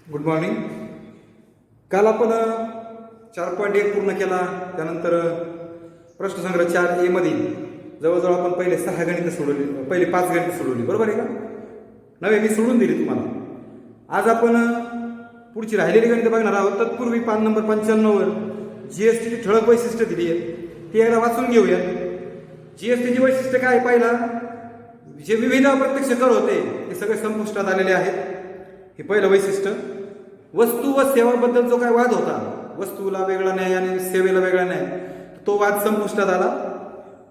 Good morning. काल आपण 4.1 पूर्ण केला. त्यानंतर प्रश्नसंग्रह 4A मधील जवळजवळ आपण पहिले 6 गणितं सोडवली, पहिले 5 गणितं सोडवली, बरोबर आहे का? नव्हे, मी सोडून दिली तुम्हाला. आज आपण पुढची राहिलेली गणितं बघणार आहोत. तत्पूर्वी पान नंबर 95 वर जीएसटीची ठळक वैशिष्ट्य दिली आहेत, ती एकदा वाचून घेऊया. जीएसटीची वैशिष्ट्य काय? पहिला, जे विविध अप्रत्यक्ष कर होते ते सगळे संपुष्टात आलेले आहेत. हे पहिलं वैशिष्ट्य. वस्तू व सेवाबद्दल जो काय वाद होता, वस्तूला वेगळा न्याय आणि सेवेला वेगळा न्याय, तो वाद संपुष्टात आला.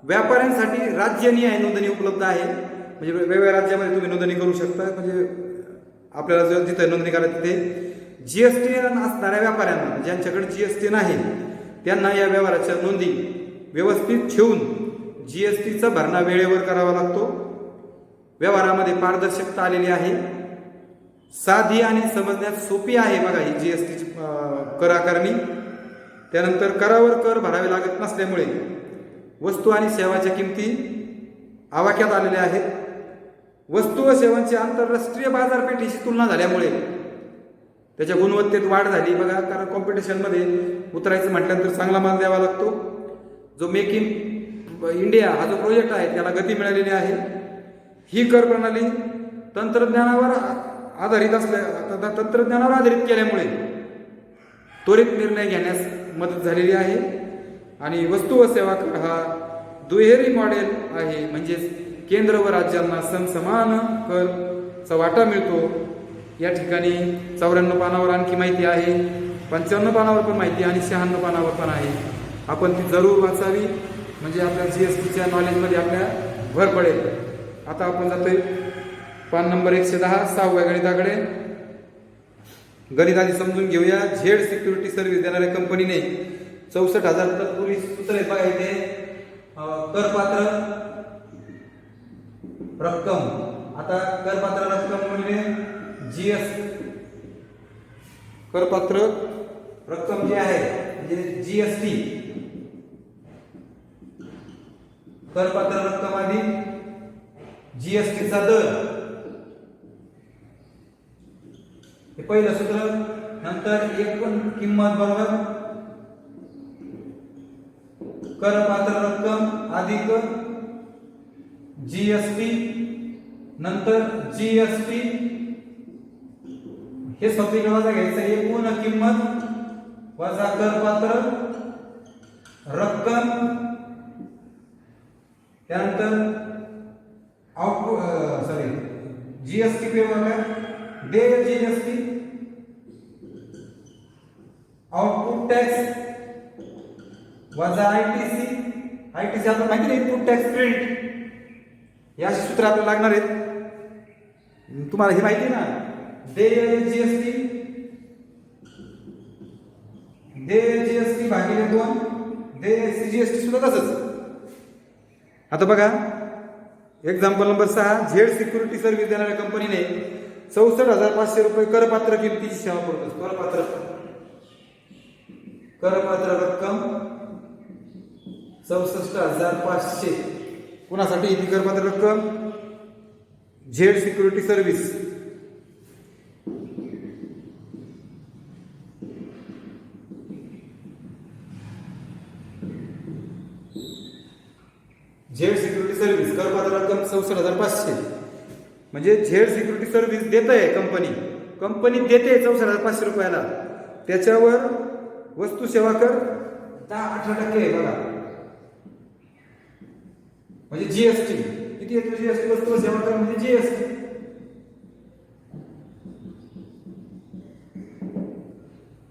व्यापाऱ्यांसाठी राज्य निहाय नोंदणी उपलब्ध आहे, म्हणजे वेगवेगळ्या राज्यामध्ये तुम्ही नोंदणी करू शकता. म्हणजे आपल्याला जर जिथे नोंदणी करायची तिथे जीएसटी असणाऱ्या व्यापाऱ्यांना, ज्यांच्याकडे जीएसटी नाही, त्यांना या व्यवहाराच्या नोंदी व्यवस्थित ठेवून जीएसटीचा भरणा वेळेवर करावा लागतो. व्यवहारामध्ये पारदर्शकता आलेली आहे. साधी आणि समजण्यात सोपी आहे बघा ही जीएसटीची कर आकारणी. त्यानंतर करावर कर भरावे लागत नसल्यामुळे वस्तू आणि सेवाच्या किमती आवाक्यात आलेल्या आहेत. वस्तू व सेवांची आंतरराष्ट्रीय बाजारपेठेशी तुलना झाल्यामुळे त्याच्या गुणवत्तेत वाढ झाली बघा. कारण कॉम्पिटिशनमध्ये उतरायचं म्हटल्यानंतर चांगला माल द्यावा लागतो. जो मेक इन इंडिया हा जो प्रोजेक्ट आहे त्याला गती मिळालेली आहे. ही कर प्रणाली तंत्रज्ञानावर आधारित केल्यामुळे त्वरित निर्णय घेण्यास मदत झालेली आहे. आणि वस्तू व सेवा कर हा दुहेरी मॉडेल आहे, म्हणजेच केंद्र व राज्यांना समसमान करचा वाटा मिळतो. या ठिकाणी 94 पानावर आणखी माहिती आहे, 55 पानावर पण माहिती आणि 96 पानावर पण आहे. आपण ती जरूर वाचावी, म्हणजे आपल्या जीएसटीच्या नॉलेजमध्ये आपल्या भर पडेल. आता आपण जातोय पान नंबर 110 6व्या गणिताकडे. गणित आधी समजून घेऊया. झेड सिक्युरिटी सर्व्हिस देणाऱ्या कंपनीने 64,000 तत्पूर्वी सूत्र आहे बघा इथे. करपात्र रक्कम, आता करपात्र रक्कम म्हणजे जीएसटी, करपात्र रक्कम जी आहे म्हणजे जीएसटी, करपात्र रक्कम आधी जीएसटीचा दर, हे पहिलं सूत्र. नंतर एकूण किंमत बरोबर करपात्र रक्कम अधिक जीएसटी, नंतर जीएसटी हे सगळीकडे वजा घ्यायचं. एकूण किंमत वजा करपात्र रक्कम, त्यानंतर जीएसटी पे देय जीएसटी, आउटपुट टॅक्स वजा आयटीसी. आयटीसी आपल्याला माहिती नाही, इनपुट टॅक्स क्रेडिट. या सूत्र आपल्याला लागणार आहेत, तुम्हाला हे माहिती ना. देय जीएसटी, देय जीएसटी भागिले 2, देय जीएसटी सुद्धा तसंच. आता बघा example number 6. Z security service देणाऱ्या कंपनीने 64,500 रुपये करपात्र किमतीची सेवा पुरवतो. करपात्र रक्कम 64,500. कुणासाठी ती करपात्र रक्कम? Z security service. Z security service करपात्र रक्कम 64,500. म्हणजे झेड सिक्युरिटी सर्व्हिस देत आहे कंपनी देते 64,500 रुपयाला. त्याच्यावर वस्तू सेवा कर 10-18% आहे बघा. म्हणजे जीएसटी किती येतो? जीएसटी वस्तू सेवा कर म्हणजे जीएसटी.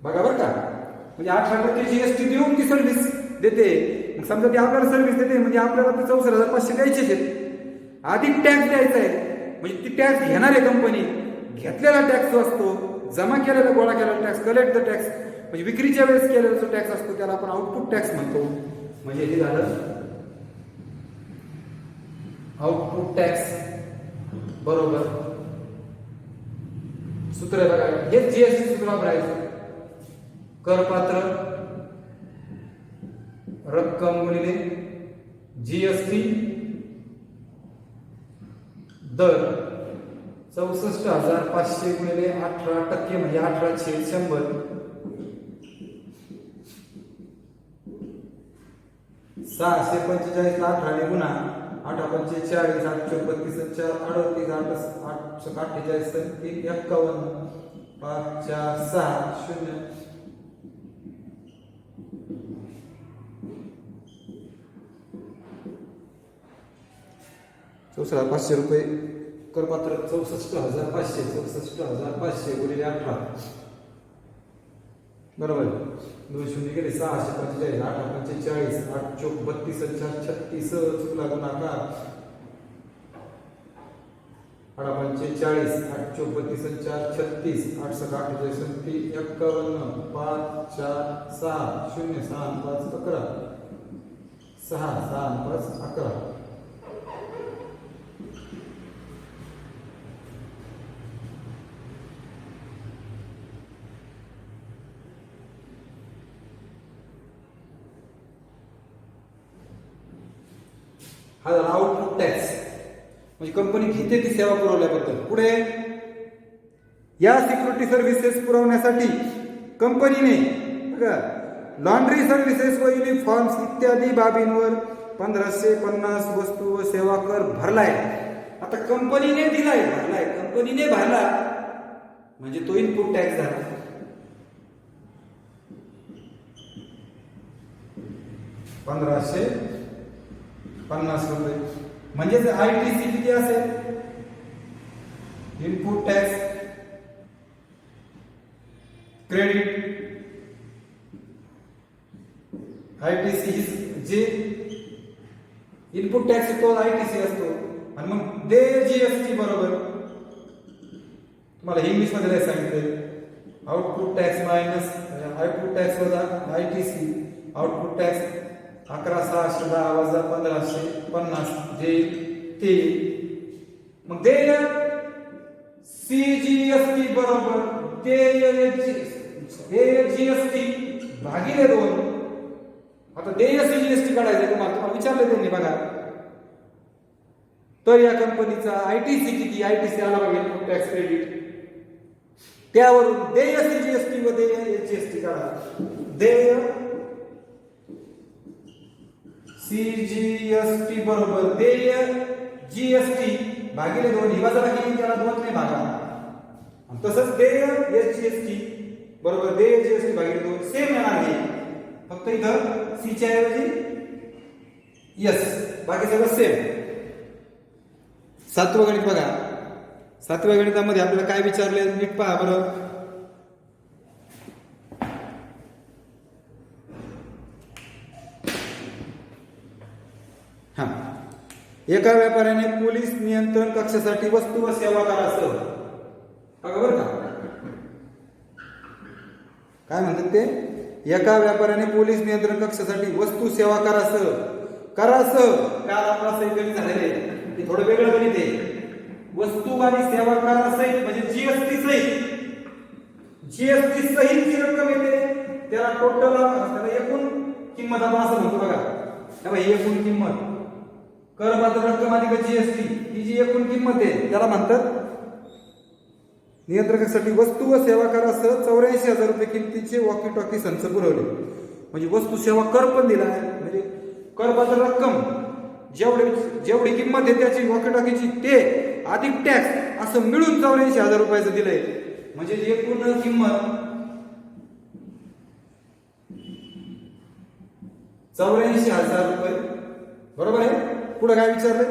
बघा बरं का, म्हणजे 18% जीएसटी देऊन ती सर्व्हिस देते. समजा ती आपल्याला सर्व्हिस देते म्हणजे आपल्याला ते 64,500 द्यायचेच आहेत. अधिक टॅक्स द्यायचा आहे, म्हणजे ती टॅक्स घेणारे कंपनी घेतलेला टॅक्स जो असतो, जमा केलेला गोळा केलेला टॅक्स, कलेक्ट द टॅक्स, म्हणजे विक्रीच्या वेळेस केलेला जो टॅक्स असतो त्याला आपण आउटपुट टॅक्स म्हणतो. म्हणजे हे झालं आउटपुट टॅक्स बरोबर. सूत्र आहे बघा, हेच जीएसटी सूत्र वापरायचं. करपात्र रक्कम गुणिले जीएसटी दर 64,500 गुणिले 18% म्हणजे 18/100. 645 ला 18 ने गुणा 8×45 8×32 4 38 848 51 5 4 6 0. 64,500 रुपये करपात्र. 64,500 गुणिले 18 बरोबर. 2 शून्य गेले. 645 8×45 8×32 36 चुकला गुणाकार 8×45 8×32 36 8×48 51 5 4 6 0 6 5 11 6 6 5 11. हा झाला आउटपुट टॅक्स, म्हणजे कंपनी घेते ती सेवा पुरवल्याबद्दल. पुढे या सिक्युरिटी सर्व्हिसेस पुरवण्यासाठी कंपनीने लॉन्ड्री सर्व्हिसेस व युनिफॉर्म्स इत्यादी बाबींवर 1550 वस्तू व सेवा कर भरलाय. आता कंपनीने दिलाय, भरलाय, कंपनीने भरला म्हणजे तो इनपुट टॅक्स झाला. 1550 रुपये म्हणजे आयटीसी किती असेल? इनपुट टॅक्स क्रेडिट आयटीसी जे इनपुट टॅक्स तो आयटीसी असतो. आणि मग दे जीएसटी बरोबर तुम्हाला इंग्लिश मध्ये सांगितलं. Output tax minus output tax वजा आयटीसी. आउटपुट टॅक्स 11,610 वजा 1,550 जे ते. मग देय सीजीएसटी बरोबर देय जीएसटी भागिले 2. आता देय सीजीएसटी काढायचं तुम्हाला विचारलं त्यांनी बघा. तर या कंपनीचा आयटीसी किती? आयटीसी आला बघा इनपुट टॅक्स क्रेडिट. त्यावरून देय सीजीएसटी व देय जीएसटी काढा. देय सीजीएसटी बरोबर देय जीएसटी भागिले 2. ही वजाबाकी त्याला 2 ने भागा. तसंच देय एसजीएसटी बरोबर देय जीएसटी भागिले 2 सेम येणार आहे. फक्त इथं सी च्या ऐवजी यस, बाकी सगळं सेम. 7वं गणित बघा. 7व्या गणितामध्ये आपल्याला काय विचारले नीट पहा बरं. हा, एका व्यापाऱ्याने पोलीस नियंत्रण कक्षासाठी वस्तू व सेवा करासह बघा बरं का काय म्हणतात ते. एका व्यापाऱ्याने पोलीस नियंत्रण कक्षासाठी वस्तू सेवा करासह करासह काल आपला सहित गणित झालेले ते थोडं वेगळं गणित आहे. वस्तू आणि सेवा करासहित म्हणजे जीएसटी सहित. जीएसटी सहित जी रक्कम येते त्याला टोटल त्याला एकूण किंमत आपण असं म्हणतो बघा. तेव्हा ही एकूण किंमत करपात्र रक्कम अधिक जीएसटी ही जी एकूण किंमत आहे त्याला म्हणतात. नियंत्रकासाठी वस्तू व सेवा करासह 84,000 रुपये किमतीचे वॉकी टॉकी संच पुरवले. म्हणजे वस्तू सेवा कर पण दिला आहे. म्हणजे करपात्र रक्कम जेवढी किंमत आहे त्याची वॉकी टॉकीची ते अधिक टॅक्स असं मिळून 84,000 रुपयाचं दिलंय. म्हणजे एकूण किंमत 84,000 रुपये बरोबर आहे. पुढे काय विचारलं?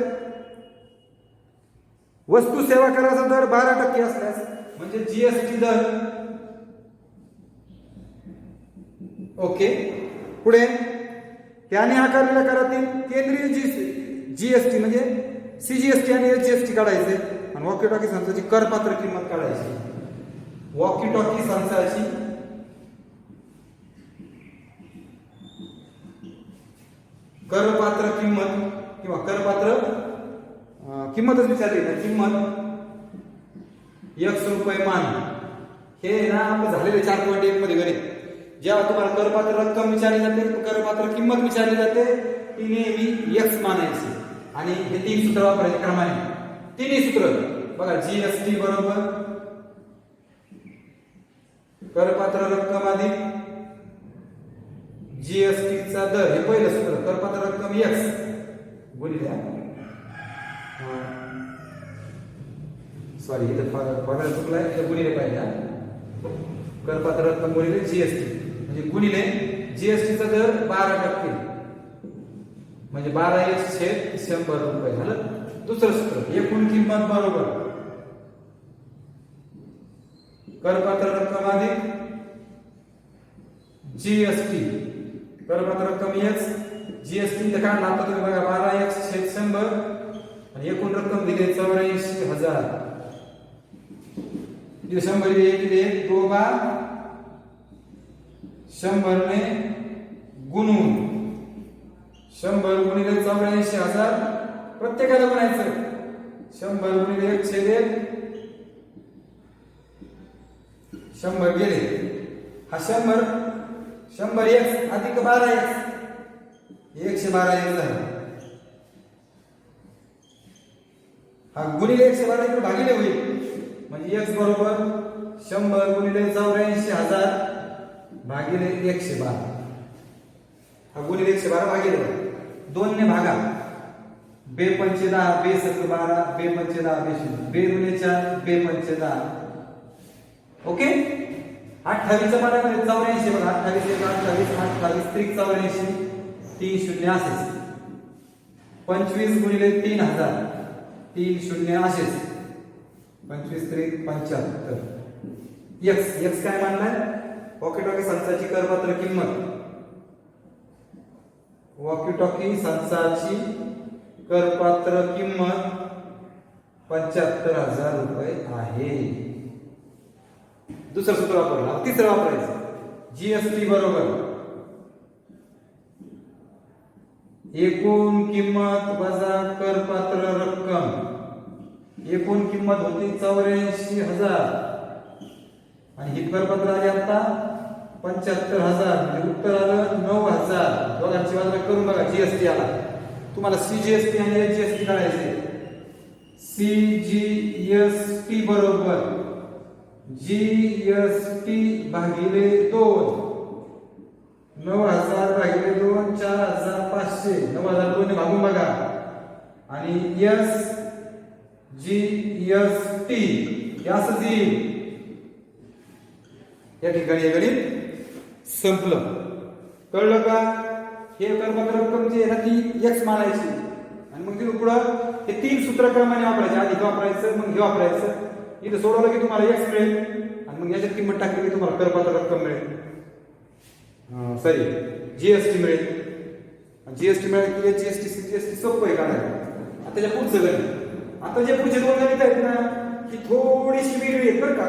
वस्तू सेवा कराचा दर 12% असल्यास म्हणजे जीएसटी दर. ओके. पुढे त्याने आकारलेल्या करातील केंद्रीय जीएसटी म्हणजे सीजीएसटी आणि एचजीएसटी काढायचे आणि वॉकी टॉकी संचाची करपात्र किंमत काढायची. वॉकी टॉकी संचाची करपात्र किंमत किंवा करपात्र किंमतच विचारली ना. किंमत X रुपये मान हे ना आपलं झालेले 4.1 मध्ये गणित. जेव्हा तुम्हाला करपात्र रक्कम विचारली जाते करपात्र किंमत विचारली जाते ती नेहमी X मानायची आणि हे 3 सूत्र वापरायचे क्रमाने. तिन्ही सूत्र बघा जीएसटी बरोबर करपात्र रक्कम अधिक जीएसटीचा दर, हे पहिलं सूत्र. करपात्र रक्कम एक्स गुणिले, सॉरी इथं पगार चुकलाय, इथं गुणिले पाहिजे. करपात्र रक्कम गुणिले जीएसटी म्हणजे गुणिले जीएसटीचा दर 12%, म्हणजे 12/100 रुपये झालं. दुसरं सूत्र एकूण किंमत बरोबर करपात्र रक्कम अधिक जीएसटी. करपात्र रक्कम एक्स, जीएसटी काय लागतं तुम्ही बघा 12/100 आणि एकूण रक्कम दिली 84,000. 100 दिले 2 बा 100 ने गुणून 100 गुणिले 84,000 प्रत्येकाला गुणायचं. 100 गुणिले 1/1 100 गेले. हा 100 एक्स अधिक 12x 112x झाला. हा गुणिले 112 इकडे भागिले होईल म्हणजे x बरोबर 100 गुणिले 84,000 भागिले 112. हा गुणिले 112 भागिले 2 ने भागा. 2 × 10 2 × 12 2 × 10 2 गुणिले 4 2 × 10. ओके. 28 च्या पाड्यामध्ये 84 बघा 28 28 28 त्रिक 84 30 असेच. 25 गुणिले 3000 30 असेच. 25 त्रिक 75. एक्स काय मानलाय वॉकी टॉकी संचाची करपात्र किंमत. वॉकी टॉकी संचाची करपात्र किंमत 75,000 रुपये आहे. दुसरं सूत्र वापरलं. तिसरं वापरायचं जीएसटी बरोबर एकूण किंमत वजा करपात्र रक्कम. एकूण किंमत होती 84,000 आणि ही करपात्र आली आता 75,000 म्हणजे उत्तर आलं 9,000. दोघांची बाजू करून बघा. जीएसटी आला तुम्हाला सीजीएसटी आणि एचजीएसटी काढायचे. सीजीएसटी बरोबर जीएसटी भागिले 2 9,000 भागिले 2 4,500. 9,000 भागून बघा आणि एस जीएसटी हे असंच येईल. या ठिकाणी हे गणित संपलं. कळलं का? हे करपात्र रक्कम जी आहे ना ती एक्स मानायची आणि मग तिथून पुढं हे 3 सूत्रक्रमाने वापरायचे. आधी वापरायचं मग हे वापरायचं. इथं सोडवलं की तुम्हाला एक्स मिळेल आणि मग याच्यात किंमत टाकली की तुम्हाला करपात्र रक्कम मिळेल. सॉरी जीएसटी मिळेल. जीएसटी मिळेल की जीएसटी सीजीएसटी सोपं आहे काढायला. आता त्याच्या पुढचं गणित. आता जे पुढचे 2 गणित आहेत ना की थोडीशी वेगळी आहेत बरं का.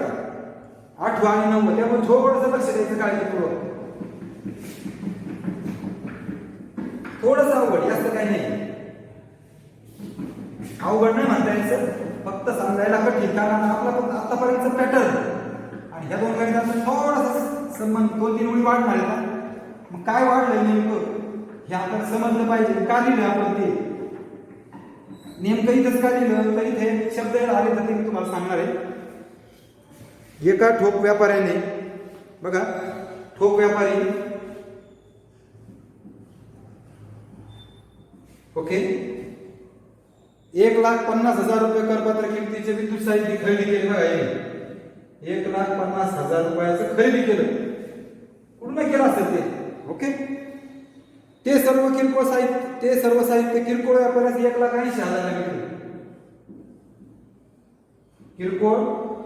8 आणि 9 त्यामुळे थोडंसं लक्ष द्यायचं काळजीपूर्वक. थोडंसं अवघड जास्त काही नाही. अवघड नाही म्हणता यायचं फक्त समजायला कठीण कारण आपला फक्त आतापर्यंत पॅटर्न आणि ह्या 2 गणितांचा थोडासा संबंध 2-3 ओळी वाढणार आहे ना. मग काय वाढलंय नेमकं हे आपल्याला समजलं पाहिजे. का लिहिलं आपण ते नेमकं इथंच का लिहिलं तर इथे शब्द आले तर ते मी तुम्हाला सांगणार आहे. एका ठोक व्यापाऱ्याने बघा ठोक व्यापारी ओके 1,50,000 रुपये करपात्र किमतीचे विद्युत साहित्य खरेदी केले. बघा 1,50,000 रुपयाचं खरेदी केलं. कुठून केलं असेल ते. ओके. ते सर्व साहित्य किरकोळ व्यापाऱ्यास 1,80,000 ला विकले. किरकोळ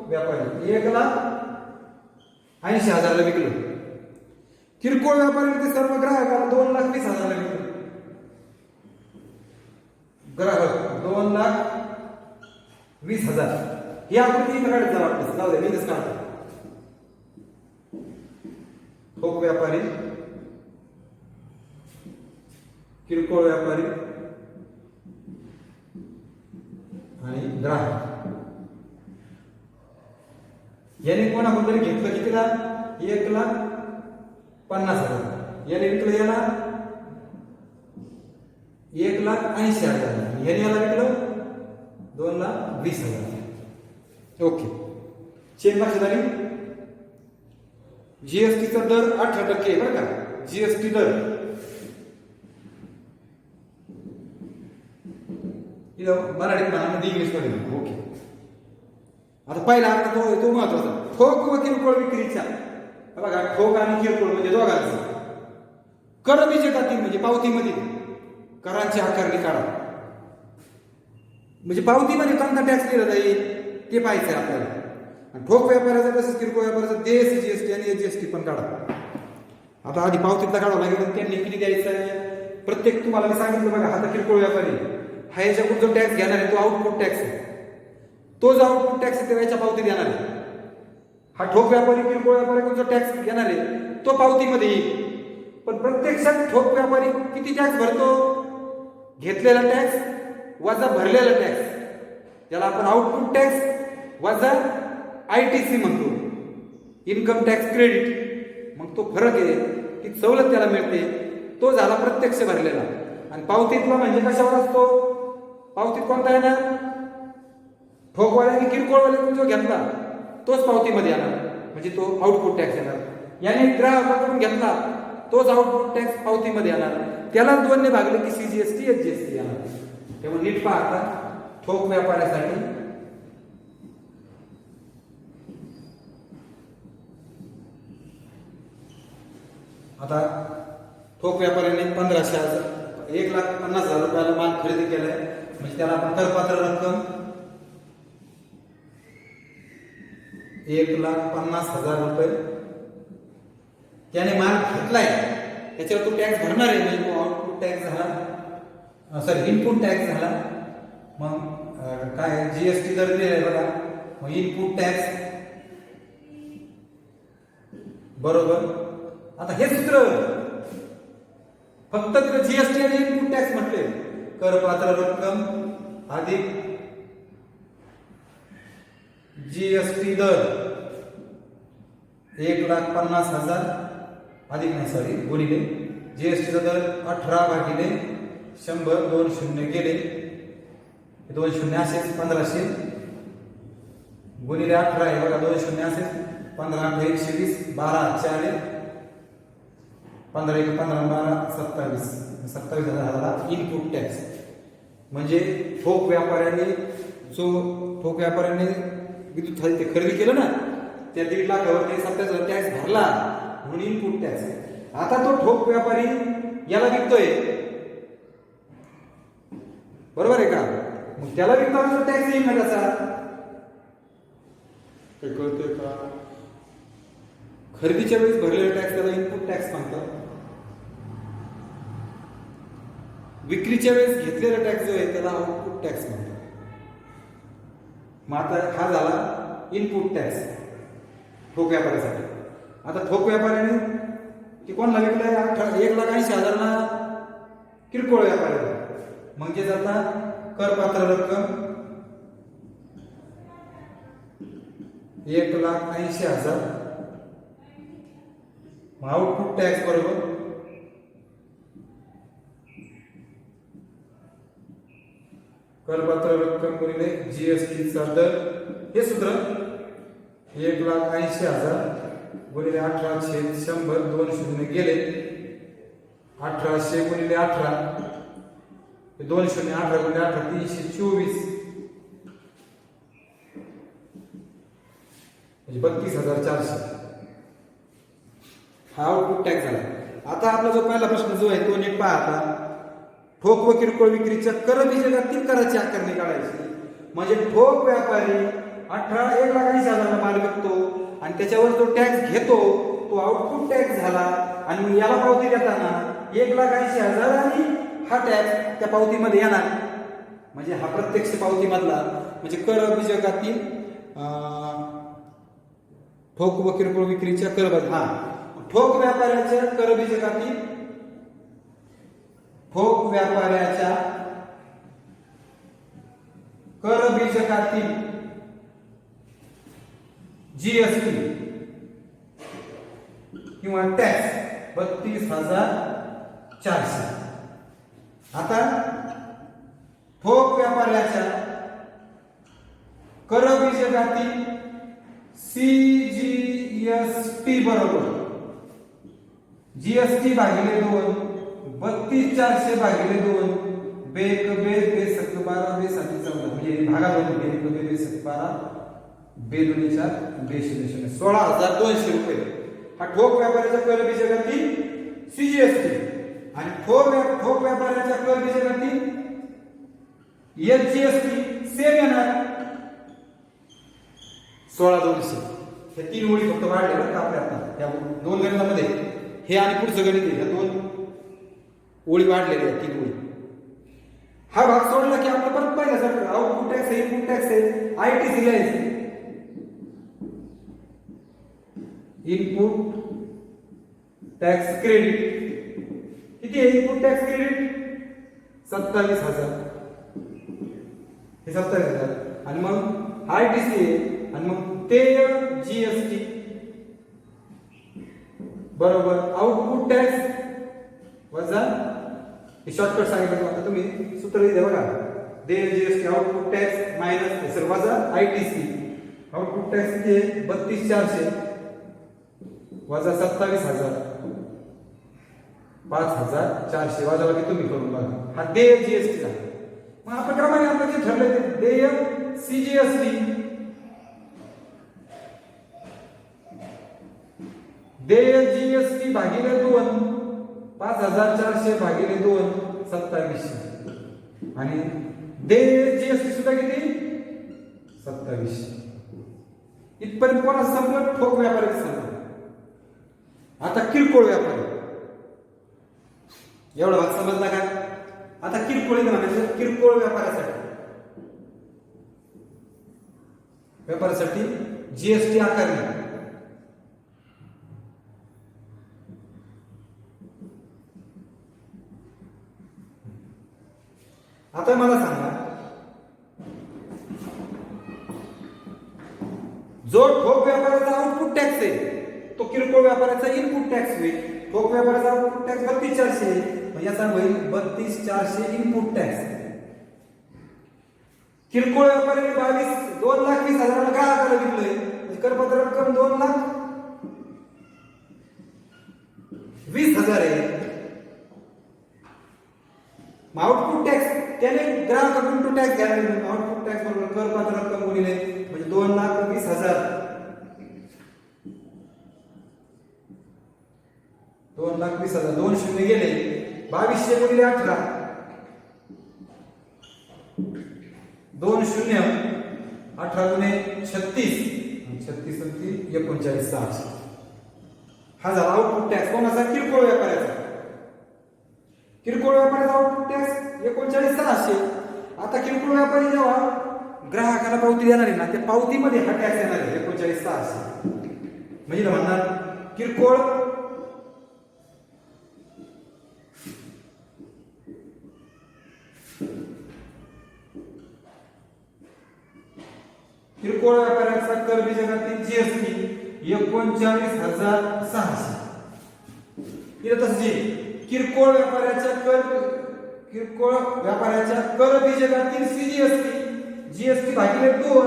व्यापारी 1,80,000 ला विकलं. किरकोळ व्यापाऱ्याने ते सर्व ग्राहकाला 2,20,000 ला विकलं. ग्राहक 2,20,000. ही आकृती काढायचं वाटतं. जाऊ दे मी कसं काढतो. ठोक व्यापारी किरकोळ व्यापारी आणि ग्राहक याने कोणाबद्दल घेतलं कितीला 1,50,000. याने विकलं याला 1,80,000. याने याला विकलं 2,20,000. ओके, चेन लक्षात आली. जीएसटीचा दर 18% बरं का. जीएसटी दर मराठीत म्हणा, इंग्लिश मध्ये म्हणा. ओके, आता पहिला अर्थ तो महत्वाचा. ठोक व किरकोळ विक्रीच्या, बघा ठोक आणि किरकोळ म्हणजे दोघांचं कर बीजकातील म्हणजे पावतीमध्ये करांची आकारणी काढा. म्हणजे पावतीमध्ये कोणता टॅक्स दिला जाईल ते पाहायचं आपल्याला. आणि ठोक व्यापाराचं तसंच किरकोळ व्यापाराचं देश जीएसटी आणि जीएसटी पण काढा. आता आधी पावतीतला काढावं लागेल, त्यांनी किती द्यायचं आहे प्रत्येक. तुम्हाला मी सांगितलं बघा, आता किरकोळ व्यापारी हा याच्याकडून जो टॅक्स घेणार आहे तो आउटपुट टॅक्स आहे. तो जो आउटपुट टॅक्स आहे तेव्हा याच्या पावतीत येणार आहे. हा ठोक व्यापारी किरकोळ व्यापारी जो टॅक्स घेणार आहे तो पावतीमध्ये येईल. पण प्रत्यक्षात ठोक व्यापारी किती टॅक्स भरतो? घेतलेला टॅक्स वजा भरलेला टॅक्स, त्याला आपण आउटपुट टॅक्स वजा ITC म्हणतो, इन्कम टॅक्स क्रेडिट. मग तो फरक आहे, ती सवलत त्याला मिळते, तो झाला प्रत्यक्ष भरलेला. आणि पावतीतला म्हणजे कशावर असतो? पावतीत कोणता येणार? ठोकवाल्याने किरकोळवाल्याने जो घेतला तोच पावतीमध्ये येणार, म्हणजे तो आउटपुट टॅक्स येणार. याने ग्राहकाकडून घेतला तोच आउटपुट टॅक्स पावतीमध्ये येणार. त्याला 2 ने भागले की CGST HGST येणार. तेव्हा नीट पाहता, ठोक व्यापाऱ्यासाठी आता ठोक व्यापाऱ्याने 1,50,000 रुपयाला माल खरेदी केलाय, म्हणजे त्याला आपण करपात्र रक्कम 1,50,000 रुपये त्याने माल घेतलाय, त्याच्यावर तो टॅक्स भरणार आहे. म्हणजे तो आउटपुट टॅक्स झाला, सॉरी इनपुट टॅक्स झाला. मग काय जीएसटी दर दिलेला आहे बघा, मग इनपुट टॅक्स बरोबर. आता हे सूत्र फक्त तिथे जीएसटी आणि इनपुट टॅक्स म्हटले, करपात्र रक्कम अधिक जीएसटी दर 1,50,000 अधिक नाही सॉरी गुणिले जीएसटीचा दर 18 भागिले 100, 2 शून्य गेले, 2 शून्य असेच 1,500 गुणिले 18 आहे बघा, 2 शून्य असेच 15 120, 12 4 15 1 15 12 27,000 इनपुट टॅक्स. म्हणजे ठोक व्यापाऱ्याने विद्युत ते खरेदी केलं ना, त्या 1.5 लाखावर ते 27,000 टॅक्स भरला म्हणून इनपुट टॅक्स. आता तो ठोक व्यापारी याला विकतोय, बरोबर आहे का? मग त्याला विकताना टॅक्स येईल ना त्याचा, काय कळतंय का? खरेदीच्या वेळेस भरलेला टॅक्स त्याला इनपुट टॅक्स म्हणतात. विक्रीच्या वेळेस घेतलेला टॅक्स जो आहे त्याला आउटपुट टॅक्स म्हणतात. मग आता हा झाला इनपुट टॅक्स ठोक व्यापाऱ्यासाठी. आता ठोक व्यापाऱ्याने ती कोणाला विकलाय? 1,80,000 किरकोळ व्यापाऱ्याला. म्हणजे आता करपात्र रक्कम 1,80,000 आउटपुट टॅक्स बरोबर करपात्र रक्कम गुणिले जीएसटीचा दर. हे सूत्र 1,80,000 गुणिले 18/100, 2 शून्य गेले, 1800 गुणिले 18, 2 शून्य 18 गुणिले 18 324, म्हणजे 32,400 हा आउटपुट टॅक्स झाला. आता आपला जो पहिला प्रश्न जो आहे तो नीट पहा. आता ठोक व किरकोळ विक्रीच्या कर बीजकातील कराची आकारणी काढायची. म्हणजे ठोक व्यापारी 1,80,000 माल विकतो आणि त्याच्यावर जो टॅक्स घेतो तो आउटपुट टॅक्स झाला. आणि याला पावती देताना 1,80,000 आणि हा टॅक्स त्या पावतीमध्ये येणार. म्हणजे हा प्रत्यक्ष पावतीमधला म्हणजे कर बीजकातील ठोक व किरकोळ विक्रीच्या कर. हा ठोक व्यापाऱ्याच्या कर बीजकातील ठोक व्यापाऱ्याच्या कर बीजकातील जीएसटी किंवा टॅक्स 32,400. आता ठोक व्यापाऱ्याच्या कर बीजघाती CGST बरोबर GST भागिले 2 32400 भागिले 2 बेक बे बे सक 12 बे 7 14 म्हणजे भागात होतो बेक बे बे सक 12 बे 2 4 बे 0 0 16200 रुपये हा ठोक व्यापाऱ्याचा कर बीजघाती CGST आणि ठोक व्यापाऱ्याच्या कर बीजघाती HGST सेम येणार 16200. हे तीन ओळी फक्त वाढले बरं का आपल्या आता त्या दोन गणितामध्ये हे आणि पुढचं गणित आहे, या दोन ओळी वाढलेल्या आहेत, तीन ओळी. हा भाग सोडला की आपलं परत पहिल्यासारखं आउटपुट टॅक्स आहे, इनपुट टॅक्स आहे, ITC लिहायचं. इनपुट टॅक्स क्रेडिट किती आहे? इनपुट टॅक्स क्रेडिट 27000 हे 27000 आणि मग ITC आहे आणि मग ते GST बरोबर आउटपुट टॅक्स वजा हे शॉर्टकट सांगितलं आता तुम्ही सूत्र लिहिलं बघा देय GST output tax minus sir वजा ITC आउटपुट टॅक्स किती आहे 32400 वजा 27000 5400 वजा की तुम्ही करून बघा हा देय GST झाला. मग आपण क्रमाने आपण जे ठरलं ते देय CGST देय GST भागिले 2 5400 भागिले 2 2700 आणि देय GST सुद्धा किती 2700. इथपर्यंत कोणाचं संपलं? ठोक व्यापाऱ्याचं संपलं. आता किरकोळ व्यापारी एवढा भाग समजला का? आता किरकोळ म्हणायचं किरकोळ व्यापारासाठी GST आकारणी. आता मला सांगा जो ठोक व्यापाराचा आउटपुट टॅक्स आहे तो किरकोळ व्यापाराचा इनपुट टॅक्स होईल. ठोक व्यापाराचा आउटपुट टॅक्स 32400 आहे, याचा होईल 32400 इनपुट टॅक्स. किरकोळ व्यापाऱ्याने 2,20,000 ग्राहकाला विकलंय, करपत्र रक्कम 2,20,000 आहे. आउटपुट टॅक्स त्याने ग्राहकाकडून तो टॅक्स घ्यायला आउटपुट टॅक्स बरोबर करपात्र रक्कम गुणिले म्हणजे 2,20,000 2,20,000 दोन शून्य गेले 2200 गुणिले 18 2 शून्य 18 गुणे 36 36 39,600 हा झाला आउटपुट टॅक्स कोणाचा? किरकोळ व्यापाऱ्याचा. किरकोळ व्यापाऱ्याचा आउटपुट टॅक्स 39,600. आता किरकोळ व्यापारी जेव्हा ग्राहकाला पावती देणार आहे ना त्या पावतीमध्ये हा टॅक्स येणार आहे 39,600. म्हणजे म्हणणार किरकोळ व्यापाऱ्याचा कर बीजघाती GST 39,600. इथं तसं किरकोळ व्यापाऱ्याच्या कर बीजघाती GST भागिले 2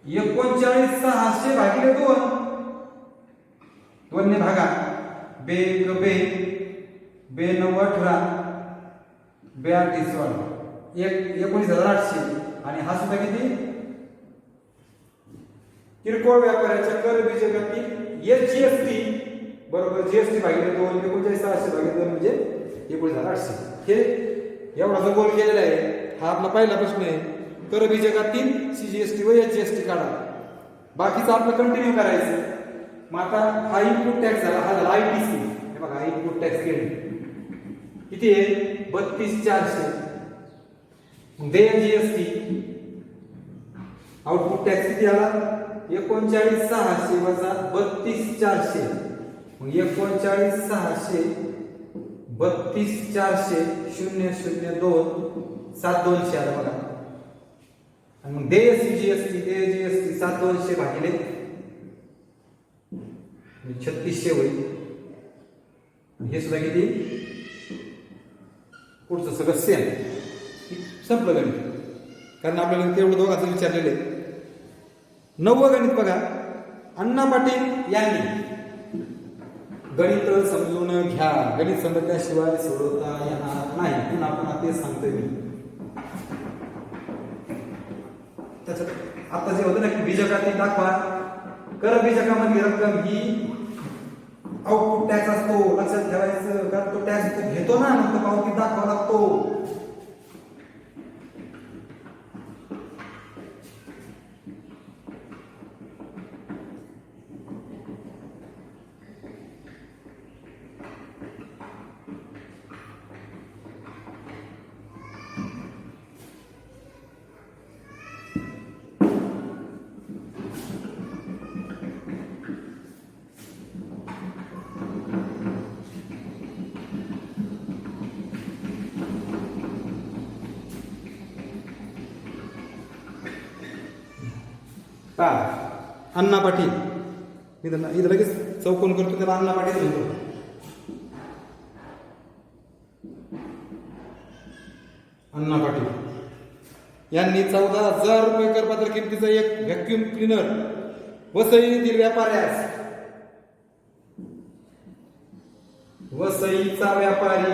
39,600 भागिले 2 2 ने भागा बे 9 18 बे 8 19,800 आणि हा सुद्धा किती? किरकोळ व्यापाऱ्याच्या कर बीजघाती HGST बरोबर GST भागिले 2 39,600 भागिले 2 म्हणजे 19,800. हे एवढा जो गोल केलेला आहे हा आपला पहिला प्रश्न आहे. कर बीजघाती CGST व HGST काढा. बाकीचं आपलं कंटिन्यू करायचं. मग आता हा इनपुट टॅक्स झाला, हा झाला ITC. हे बघा इनपुट टॅक्स क्रेडिट किती आहे 32,400. देय GST आउटपुट टॅक्स किती आला 39,600 वजा 32,400 मग 39,600 32,400 002 7,200 आला बघा. आणि मग देय GST 7,200 भागिले 3600 होईल. हे सुद्धा किती पुढचं सगळं सेम संपलं गणित. कारण आपल्याला तेवढं दोघांचं विचारलेलं आहे. 9वं गणित बघा. अण्णा पाटील यांनी गणित समजून घ्या, गणित समजल्याशिवाय सोडवता येणार नाही. पुन्हा पुन्हा तेच सांगतोय मी. त्याच्यात आता जे होतं ना की बीजकातील दाखवा, कर बीजकामधली रक्कम ही आउटपुट टॅक्स असतो, लक्षात ठेवायचं. कारण तो टॅक्स घेतो ना, मग तो पावती दाखवावा लागतो. का अण्णा पाटील इथं लगेच चौकोन करतो, त्याला अण्णा पाटील म्हणतो. अण्णा पाटील यांनी 14,000 रुपये करपात्र किमतीचं एक व्हॅक्युम क्लीनर वसईतील व्यापाऱ्यास, वसईचा व्यापारी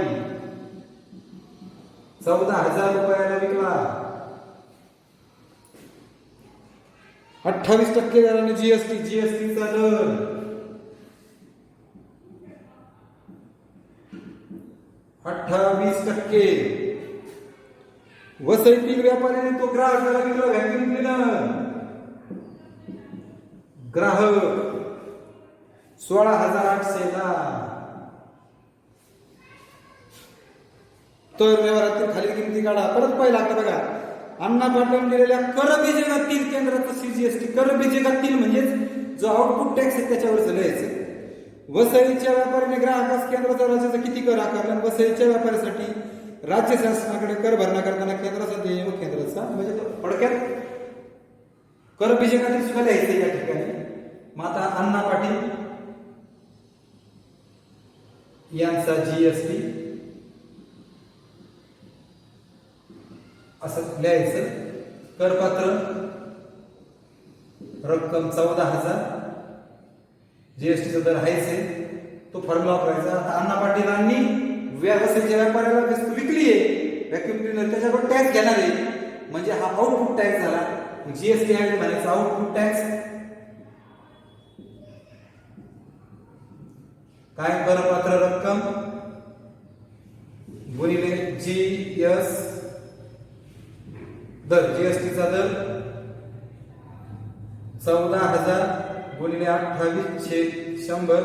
14,000 रुपयाला विकला. 28% दराने जीएसटीचा दर 28%. वसईतील व्यापाऱ्याने तो ग्राहकाला विकला व्हॅक्युम क्लीनर. ग्राहक 16,800 ला. तर व्यवहारातील खालील किमती काढा. परत पहिला आता बघा, अण्णा पाटलांनी दिलेल्या कर बीजकातील केंद्राचा सीजीएसटी. कर बीजकातील म्हणजेच जो आउटपुट टॅक्स आहे त्याच्यावर लिहायचं. वसईच्या व्यापाऱ्याने ग्राहकास केंद्राचा राज्याचा किती कर आकारला. वसईच्या व्यापाऱ्यासाठी राज्य शासनाकडे कर भरणा करताना केंद्राचा देय व केंद्राचा, म्हणजे थोडक्यात कर बीजकातील सुद्धा लिहायचं या ठिकाणी. मग आता अण्णा पाटील यांचा जीएसटी असं लिहायचं. करपात्र रक्कम 14,000, जीएसटीचा दर आहेच आहे, तो फॉर्म्युला वापरायचा. आता अण्णा पाटीलांनी वसईच्या व्यापाऱ्याला वस्तू विकली आहे व्हॅक्युम क्लीनर, त्याच्यावर टॅक्स घेणार आहे, म्हणजे हा आउटपुट टॅक्स झाला. जीएसटी आहे म्हणायचं आउटपुट टॅक्स. काय करपात्र रक्कम गुणिले जीएस दर, जीएसटीचा दर 14,000 गुणिले 28/100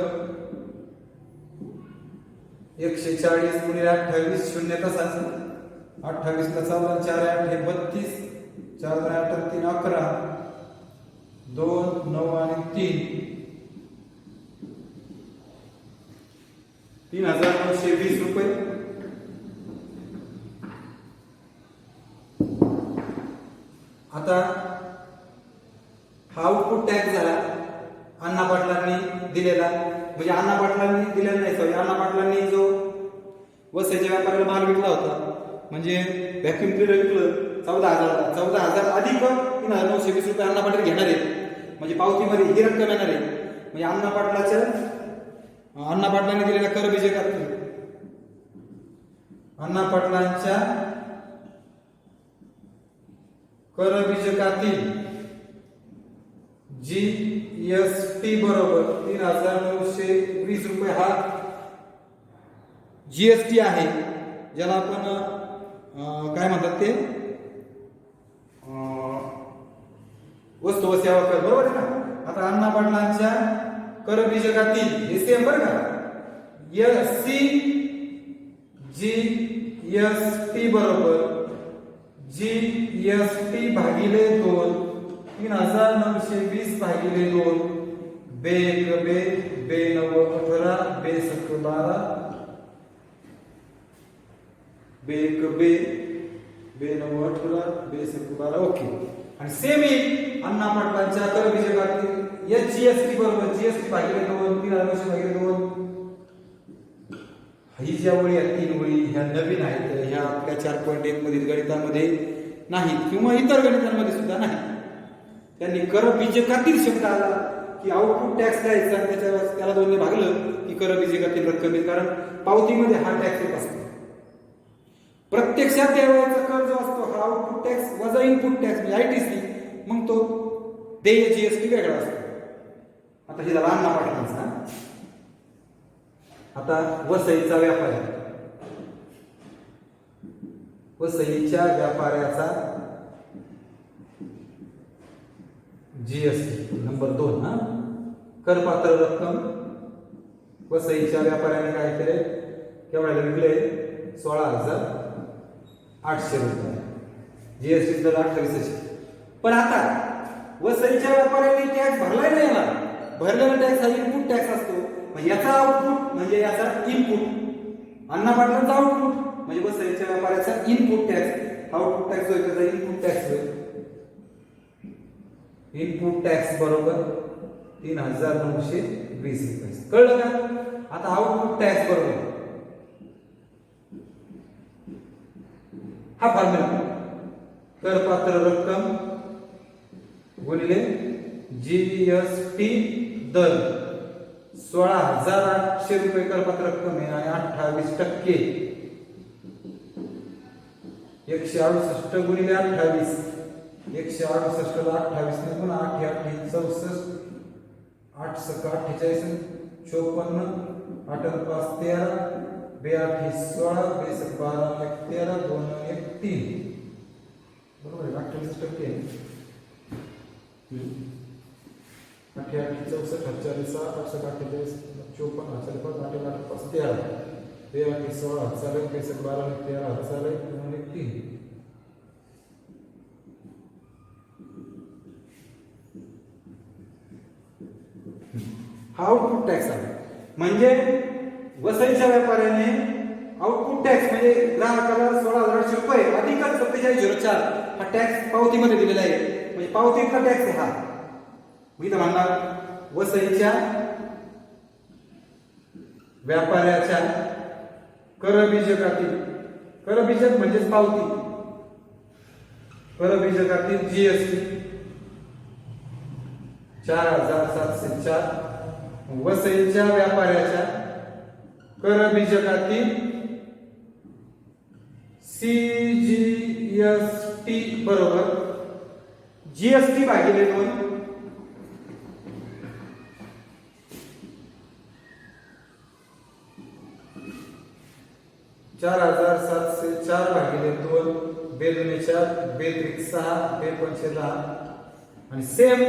140 गुणिले 28 शून्य तसाच 28 ला 14 4 8 हे 32 4 8 3 11 2 9 आणि 3,920 रुपये. आता हा आउटपुट टॅक्स झाला अण्णा पाटलांनी दिलेला, म्हणजे अण्णा पाटलांनी दिलेला नाही, सॉरी, अण्णा पाटलांनी जो वसईच्या व्यापाऱ्याला माल विकला होता, म्हणजे व्हॅक्युम क्लीनर विकलं 14,000, 14,000 अधिक 3,920 रुपये अण्णा पाटील घेणार आहेत, म्हणजे पावतीमध्ये ही रक्कम येणार आहे. म्हणजे अण्णा पाटलांनी दिलेल्या कर बीजकातील, अण्णा पाटलांच्या कर बीजकातील जीएसटी बरोबर 3,920 रुपये हा जीएसटी आहे, ज्याला आपण काय म्हणतात ते वस्तू व सेवा कर, बरोबर आहे ना. आता अण्णा पाटलांच्या कर बीजकातील हे सेम बरं का, जीएसटी बरोबर जीएसटी भागिले 2, 3,920 भागिले 2, बे 9 18 बे 12 बे 9 18 बे 12. ओके. आणि सेम अण्णा पाटलांच्या कर बीजकातील जीएसटी बरोबर जीएसटी भागिले 2, 3,920 भागिले 2. ही ज्या वळी आहेत 3 वळी ह्या नवीन आहेत, ह्या आपल्या 4.1 मधील गणितामध्ये नाहीत किंवा इतर गणितांमध्ये सुद्धा नाही. त्यांनी कर बीजकातील शब्द आला की आउटपुट टॅक्स द्यायचा आणि त्याला दोन्ही भागलं की कर बीजकातील रक्कम येईल, कारण पावतीमध्ये हा टॅक्स येत असतो. प्रत्यक्षात द्यावयाचा कर जो असतो हा आउटपुट टॅक्स वजा इनपुट टॅक्स म्हणजे ITC, मग तो देय GST वेगळा असतो. आता हे झाला अण्णा पाटलांचा. आता वसईचा व्यापारी, वसईच्या व्यापाऱ्याचा GST नंबर 2. करपात्र रक्कम वसईच्या व्यापाऱ्याने काय केले, केवढ्याला विकले, 16,800 रुपये. GST दर 28. पण आता वसईच्या व्यापाऱ्याने टॅक्स भरलाय नाही याला. भरलेला टॅक्स हा इनपुट टॅक्स असतो. याचा आउटपुट म्हणजे याचा इनपुट, अण्णा पाटलांचा आउटपुट म्हणजे वसईच्या व्यापाऱ्याचा इनपुट टॅक्स. आउटपुट टॅक्स होईल त्याचा इनपुट टॅक्स होईल. इनपुट टॅक्स बरोबर 3,920 रुपये. कळलं का? आता आउटपुट टॅक्स बरोबर हा फॉर्म्युला, करपात्र रक्कम गुणिले GST दर. 16,800 रुपये करपात्र रक्कम आहे आणि 28% 168 गुणिले 28. 168 ला 28 ने गुणा 8 8 64, 8 6 48, 54, 8 5 13, 2 8 16, 2 12 13, 2 1 3. बरोबर आहे, 28% आहे. 8 8 64, 48 6, 8 6 48, 54, 8 5 8 8 5 13, 2 8 16, 2 12 13, 2 1 3. हा आउटपुट टॅक्स आहे. म्हणजे वसईच्या व्यापाऱ्याने आउटपुट टॅक्स म्हणजे ग्राहकाला 16,800 रुपये अधिकच 4704 हा टॅक्स पावतीमध्ये दिलेला आहे. म्हणजे पावतीतला टॅक्स आहे हा. मी तर म्हणणार वसईच्या व्यापाऱ्याच्या करबीजकातील, करबीजक म्हणजेच पावती, करबीजकातील GST 4,704. वसईच्या व्यापाऱ्याच्या करबीजकातील CGST बरोबर GST भागिले 2 4,704 भागिले 2 2 4 2 6 2 5 10. आणि सेम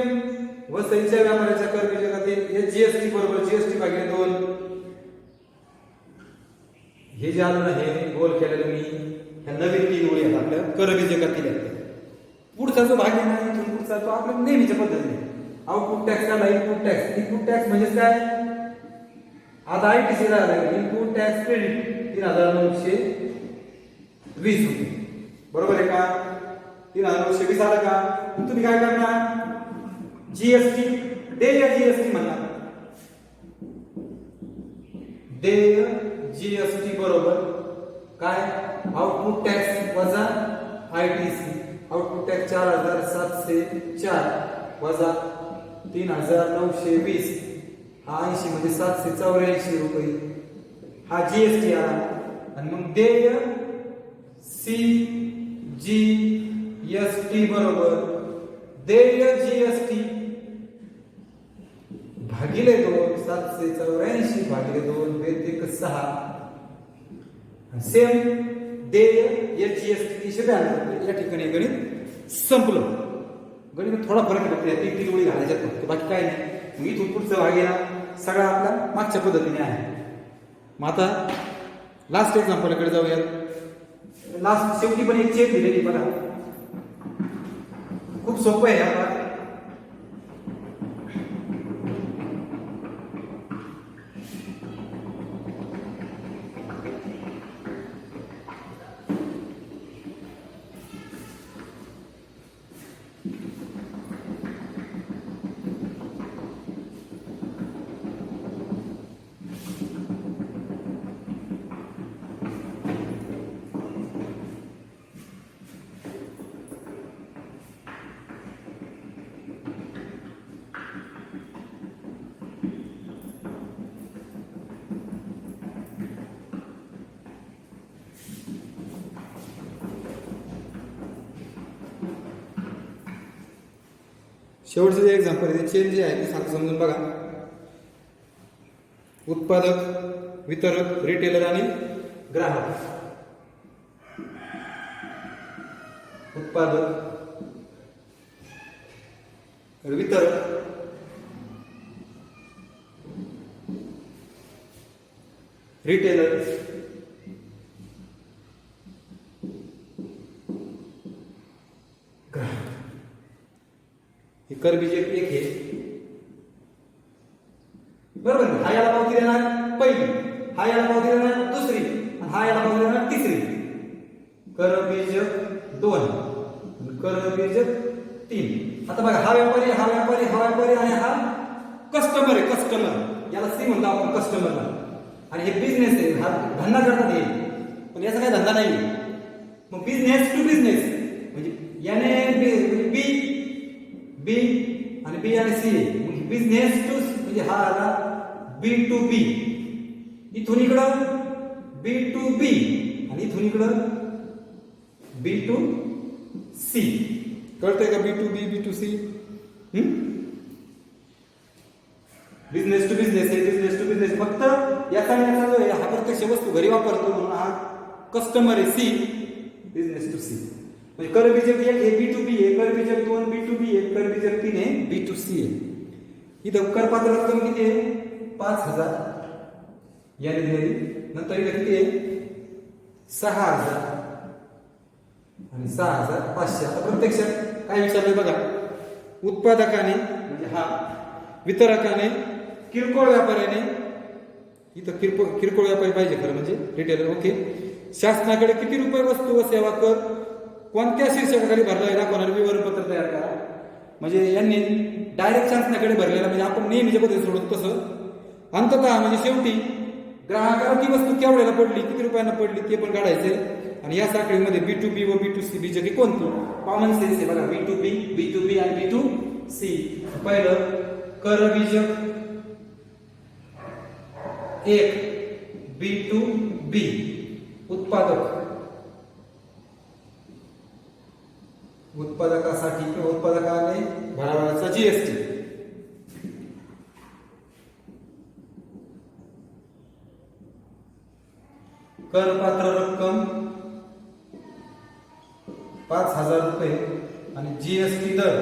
वसईच्या व्यापाऱ्याच्या करबीजकातील GST बरोबर GST भागिले 2. हे जे आलं ना, हे गोल केलेलं मी, ह्या नवीन 3 ओळी आहेत आपल्या करबीजकातील आहेत. पुढचा जो भाग आहे ना, इथून पुढचा तो आपल्या नेहमीच्या पद्धतीने आउटपुट टॅक्स काढला. इनपुट टॅक्स, इनपुट टॅक्स म्हणजे काय, आता ITC झाला. इनपुट टॅक्स क्रेडिट 3,920 रुपये. बरोबर आहे का? 3,920 आलं का? तुम्ही काय करणार, GST देय GST म्हणा. देय GST बरोबर काय, आउटपुट टॅक्स वजा ITC. आउटपुट टॅक्स 4,704 वजा 3,920. हा 80 मध्ये 784 रुपये हा GST आला. आणि मग देय CGST बरोबर देय GST भागिले 2, 784 भागिले 2 2 6. सेम देय GST 392. या ठिकाणी गणित संपलं. गणित थोडा फरक आहे, 3 ओळी घालायच्यात फक्त, बाकी काय नाही. मग इथून पुढचा भाग आहे ना, सगळा आपला मागच्या पद्धतीने आहे. मग आता लास्ट एक्झाम्पलकडे जाऊयात. लास्ट शेवटी पण एक चेक दिलेली बघा, खूप सोपं आहे आता. शेवटचं जे एक्झाम्पल आहे ते चेन जे आहे ते सारखं समजून बघा. उत्पादक, वितरक, रिटेलर आणि ग्राहक. उत्पादक, वितरक, रिटेलर, ग्राहक. हे करबीज एक आहे बरोबर. हा याला पावती देणार पहिली, हा याला पावती देणार दुसरी, आणि हा याला पावती देणार तिसरी. करबीजक 2, करबीजक 3. आता बघा हा व्यापारी, हा व्यापारी, हा व्यापारी आणि हा कस्टमर आहे. कस्टमर याला सी म्हणतो आपण कस्टमरला. आणि हे बिझनेस आहे, हा धंदा करतात हे, पण याचा काही धंदा नाही. मग बिझनेस टू बिझनेस म्हणजे याने बी, बी आणि बी आणि सी. मग बिझनेस टू म्हणजे हा आला बी टू बी. इथून इकडं बी टू बी आणि इथून इकडं बी टू सी. कळतंय का? B to B, B to C. Business to business आहे, बिझनेस टू बिझनेस. फक्त याचा जो आहे हा प्रत्यक्ष वस्तू घरी वापरतो म्हणून हा कस्टमर आहे सी. बिझनेस टू सी म्हणजे करबीजक 1 हे बी टू बी आहे, करबीजक 2 बी टू बी आहे, करबीजक 3 हे बी टू सी आहे. इथं करपात्र रक्कम किती आहे? 5,000 याने दिलेली. नंतर इथं किती आहे? 6,000 आणि 6,500. आता प्रत्यक्षात काय विचारलंय बघा. उत्पादकाने म्हणजे हा, वितरकाने, किरकोळ व्यापाऱ्याने, इथं किरकोळ व्यापारी पाहिजे खरं म्हणजे रिटेलर. ओके. शासनाकडे किती रुपये वस्तू व सेवा कर कोणत्या शीर्षकाखाली भरला आहे दाखवणारे विवरणपत्र तयार करा. म्हणजे यांनी डायरेक्ट शासनाकडे भरलेला म्हणजे आपण नेहमीच्या पद्धतीने सोडतो तसं. अंततः म्हणजे शेवटी ग्राहकाला ती वस्तू केवढ्याला पडली, किती रुपयांना पडली ते पण काढायचे. आणि या साखळीमध्ये बी टू बी व बी टू सी बीजकी कोणती? कॉमन सेन्स आहे बघा. बी टू बी, बी टू बी आणि बी टू सी. पहिलं करबीजक 1 बी टू बी. उत्पादक, उत्पादकासाठी किंवा उत्पादकाने भरावयाचा जीएसटी. करपात्र रक्कम 5,000 रुपये आणि जीएसटी दर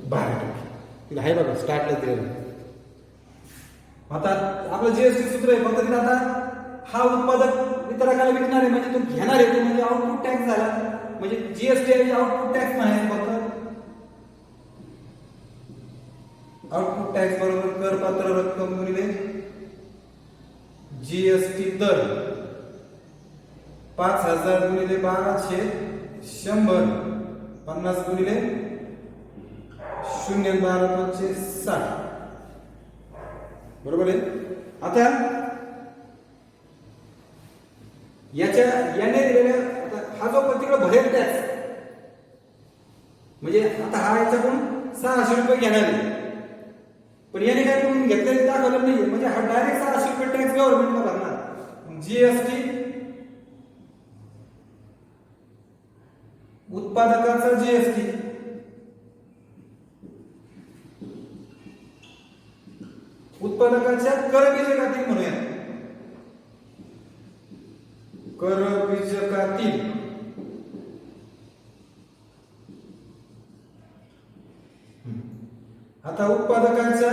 12%. तिला आहे बघा स्टार्टला दिलेलं. आता आपलं जीएसटी सूत्र आहे. फक्त तिला आता हा उत्पादक वितरकाला विकणार आहे म्हणजे तो घेणार आहे म्हणजे आउटपुट टॅक्स झाला. म्हणजे जीएसटी आहे आउटपुट टॅक्स म्हणायचं फक्त. आउटपुट टॅक्स बरोबर करपात्र रक्कम गुणिले जीएसटी दर 5,000 गुणिले 12/100 50 गुणिले 0.12/60 बरोबर आहे. आता याने दिलेल्या हा जो प्रत्येक भरेल टॅक्स म्हणजे आता हा याच्याकडून 600 रुपये घेणार आहे. पण याने काय करून घेतलेलं दाखवलं नाही म्हणजे हा डायरेक्ट 600 रुपये टॅक्स गव्हर्नमेंटला भरणार. जीएसटी उत्पादकाचा जीएसटी उत्पादकाच्या करबीजकातील म्हणूया. करबीजकातील आता उत्पादकांच्या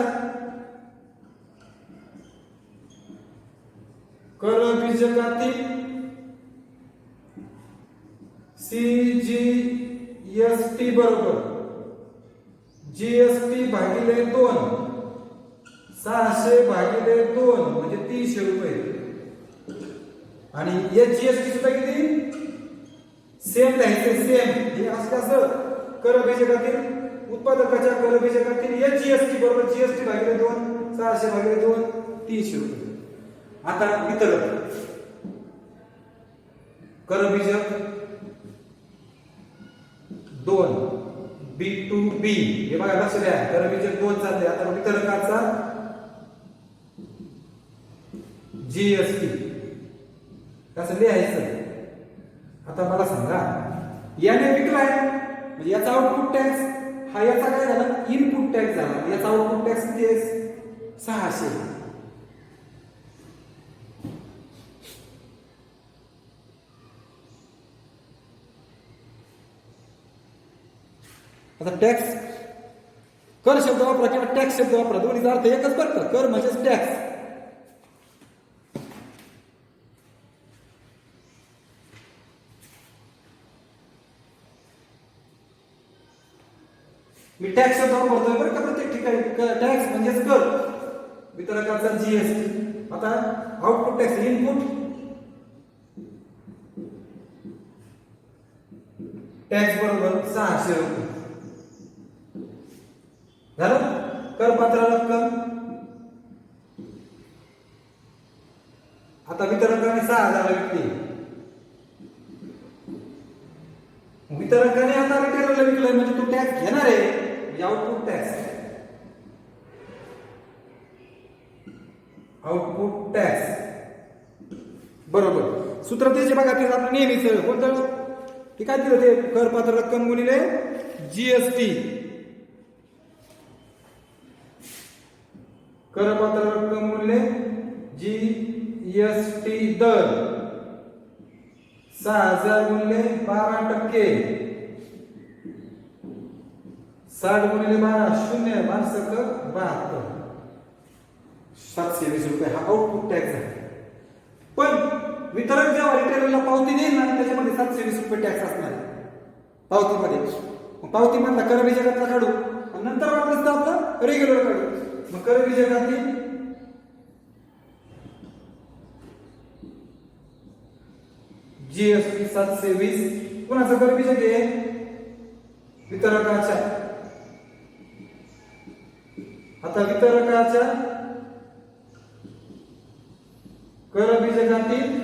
करबीजकातील सीजीएसटी बरोबर जीएसटी भागिले 2 600 भागिले 2 म्हणजे 300 रुपये. आणि या जीएसटी सुद्धा किती सेम राहायचे. सेम हे असं करबीजकातील उत्पादकाच्या करबीजकातील या जीएसटी बरोबर जीएसटी भागिले 2 600 भागिले 2 300 रुपये. आता वितरक करबीजक 2 बी टू बी. हे बघा लक्ष द्या. करबीजक 2 चालले. आता वितरकाचा जीएसटी कसं लिहायचं आता मला सांगा. याने विकलाय म्हणजे याचा आउटपुट टॅक्स हा याचा काय झाला इनपुट टॅक्स झाला. याचा आउटपुट टॅक्स किती आहे 600. आता टॅक्स कर शब्द वापरा किंवा टॅक्स शब्द वापरा दोन्हीचा अर्थ एकच बरं का. कर म्हणजेच टॅक्स. मी टॅक्स शब्द वापरतोय बरं का प्रत्येक ठिकाणी. टॅक्स म्हणजेच कर. वितरकाचा जीएसटी. आता आउटपुट टॅक्स इनपुट टॅक्स बरोबर 600 रुपये झालं. करपात्र रक्कम आता वितरकाने 6000 विकली. वितरकाने आता रिटेलरला विकलंय म्हणजे तो टॅक्स घेणार आहे म्हणजे आउटपुट टॅक्स. आउटपुट टॅक्स बरोबर. सूत्र त्याचे बघा ते आपलं नेहमीच कोणतं ते काय दिलं ते करपात्र रक्कम गुणिले जीएसटी. करपात्र रक्कम गुणिले जीएसटी दर 6000 गुणिले 12%. 60 गुणिले 12 शून्य 72 720 रुपये हा आउटपुट टॅक्स आहे. पण वितरक जेव्हा रिटेलरला पावती देईल ना त्याच्यामध्ये 720 रुपये टॅक्स असणार आहे पावतीमध्ये. पावती मधला कर विजयकातला काढू आणि नंतर वापस आपला रेग्युलर काढू. मग कर विजयकातली जीएसटी 720 कुणाचा कर विजय आहे वितरकाच्या. आता वितरकाच्या कर विजयकातील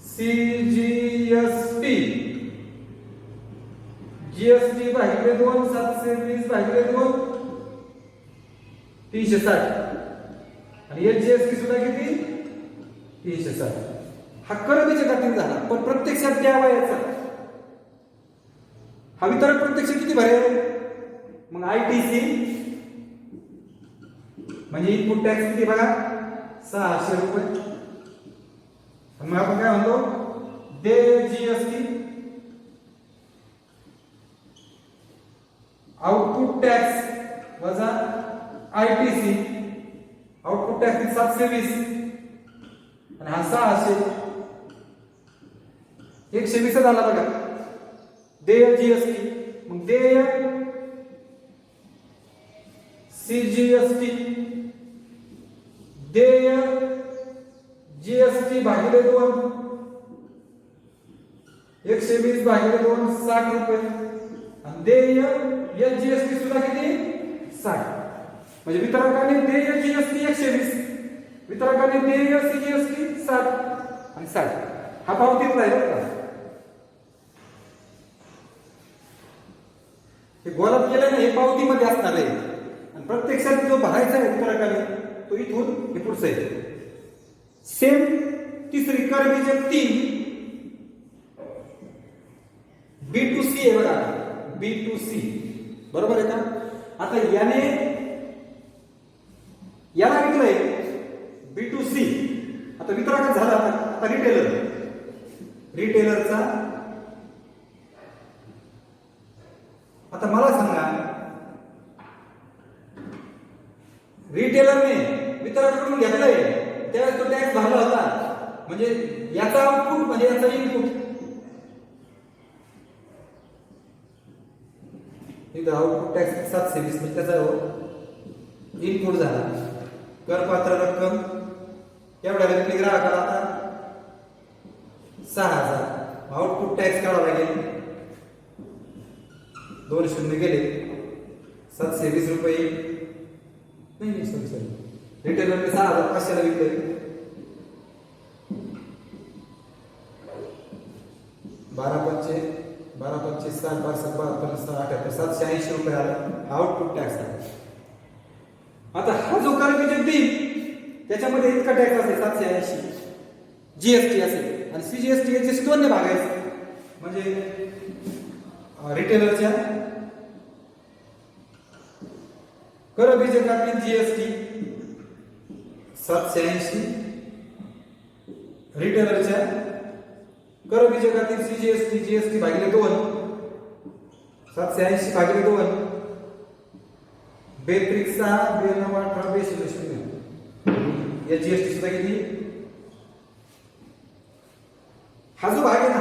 सीजीएसटी जीएसटी भागिले 2 720 भागिले 2 360 आणि एचजीएसटी सुद्धा किती 360. हा कर विजयकातील झाला. पण प्रत्यक्षात द्यावा याचा हा वितरक प्रत्यक्ष किती भरेल मग आयटीसी म्हणजे इनपुट टॅक्स किती बघा 600 रुपये. मग आपण काय म्हणतो दे जीएसटी आउटपुट टॅक्स वजा आयटीसी. आउटपुट टॅक्स 720 आणि हा 600 120 झाला बघा. देय जीएसटी मग देय सीजीएसटी देय जीएसटी भागिले 2 120 भागिले 2 60 रुपये आणि देय एचजीएसटी सुद्धा किती 60. म्हणजे वितरकाने देय जीएसटी 120 वितरकाने देय सीजीएसटी 60 आणि 60 हा पावतीतला आहे बरं का. हे गोलात केलं ना हे पावतीमध्ये असणार आहे आणि प्रत्यक्षात जो भरायचा आहे वितरकाने तो इथून हे पुढचं आहे. सेम तिसरी कर विजय 3 B2C आहे बघा B2C बरोबर आहे का. आता याने याला विकलंय B2C. आता वितरकात झाला आता रिटेलरचा. आता मला सांगा रिटेलरने वितरकाकडून घेतलंय त्यावेळेस तो टॅक्स भरला होता म्हणजे याचा आउटपुट म्हणजे याचा इनपुट. इथं आउटपुट टॅक्स 720 म्हणजे त्याचा इनपुट झाला. करपात्र रक्कम एवढ्या विकली ग्राहकाला आता 6000. आउटपुट टॅक्स काढावा लागेल 2 शून्य गेले 720 रुपये. नाही सॉरी रिटेलरने 6500 विकले 12 25 7 72 780 रुपये आला आउटपुट टॅक्स आहे. आता हा जो कर विजय देईल त्याच्यामध्ये इतका टॅक्स असेल 780 जीएसटी असेल आणि सीजीएसटी याच्याशी 2 ने भागायचं म्हणजे म्हणजे रिटेलरच्या कर बीजकातील जीएसटी 780, रिटेलरच्या कर बीजकातील जीएसटी भागिले 2, 780 भागिले 2, 2 6 2 9 18 2 या जीएसटी सुद्धा किती? हा जो भाग आहे ना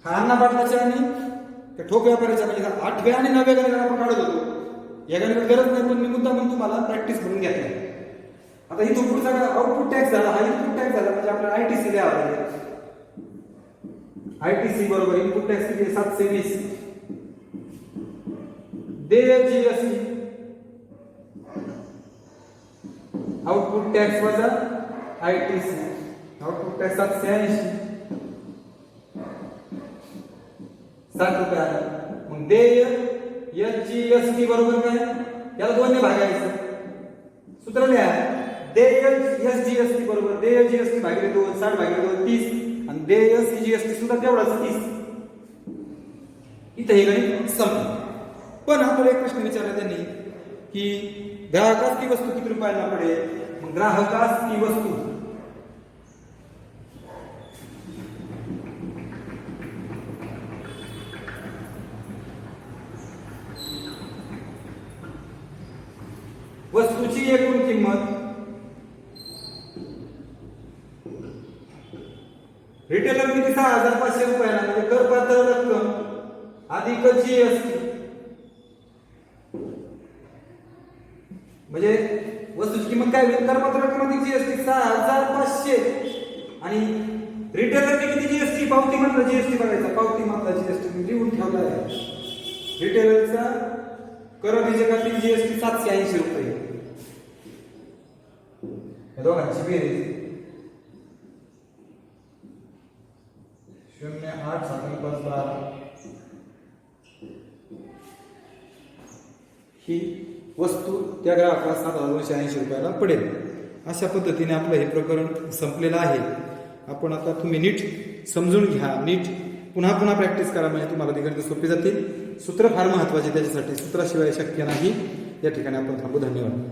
हा अन्ना पाटलाच्या आणि त्या ठोक व्यापाऱ्याच्या म्हणजे 8व्या आणि 9व्या गणितात आपण काढत होतो. या गणितात गरज नाही, पण मी मुद्दा म्हणून तुम्हाला प्रॅक्टिस करून घ्यायला. आता इथून पुढचा आउटपुट टॅक्स झाला, हा इनपुट टॅक्स झाला, म्हणजे आपल्याला आयटीसी द्यावा लागेल. आयटीसी बरोबर इनपुट टॅक्स किती? 720. देय जीएसटी आउटपुट टॅक्स वजा आयटीसी, आउटपुट टॅक्स 780, 60 रुपये आला. मग देय एचजीएसटी बरोबर काय? याला 2 ने भागायचं. सूत्र लिहा. देय एसजीएसटी बरोबर देय जीएसटी भागिले 2, 60 भागिले 2 30, आणि देय सीजीएसटी सुद्धा तेवढाच 30. इथे हे गणित संपलं. पण आपल्याला एक प्रश्न विचारला त्यांनी की ग्राहकास ती वस्तू किती रुपयाला पडेल? मग ग्राहकास ती वस्तू वस्तूची एकूण किंमत रिटेलर किती? 6500 रुपयाला, म्हणजे करपात्र रक्कम अधिक जीएसटी, म्हणजे वस्तूची किंमत काय होईल? करपात्र रक्कम अधिक जीएसटी 6500. आणि रिटेलरने किती जीएसटी? पावती मधला जीएसटी बघायचा, पावती मधला जीएसटी लिहून ठेवला आहे. रिटेलरचा कर बीजकातील जीएसटी 780 रुपये. या दोघांची बेरीज 08 7 12 ही वस्तू त्या ग्राहकाला 7280 रुपयाला पडेल. अशा पद्धतीने आपलं हे प्रकरण संपलेलं आहे. आपण आता तुम्ही नीट समजून घ्या, नीट पुन्हा पुन्हा प्रॅक्टिस करा, म्हणजे तुम्हाला ती गणितं सोपी जातील. सूत्र फार महत्वाचे, त्याच्यासाठी सूत्राशिवाय शक्य नाही. या ठिकाणी आपण थांबू. धन्यवाद.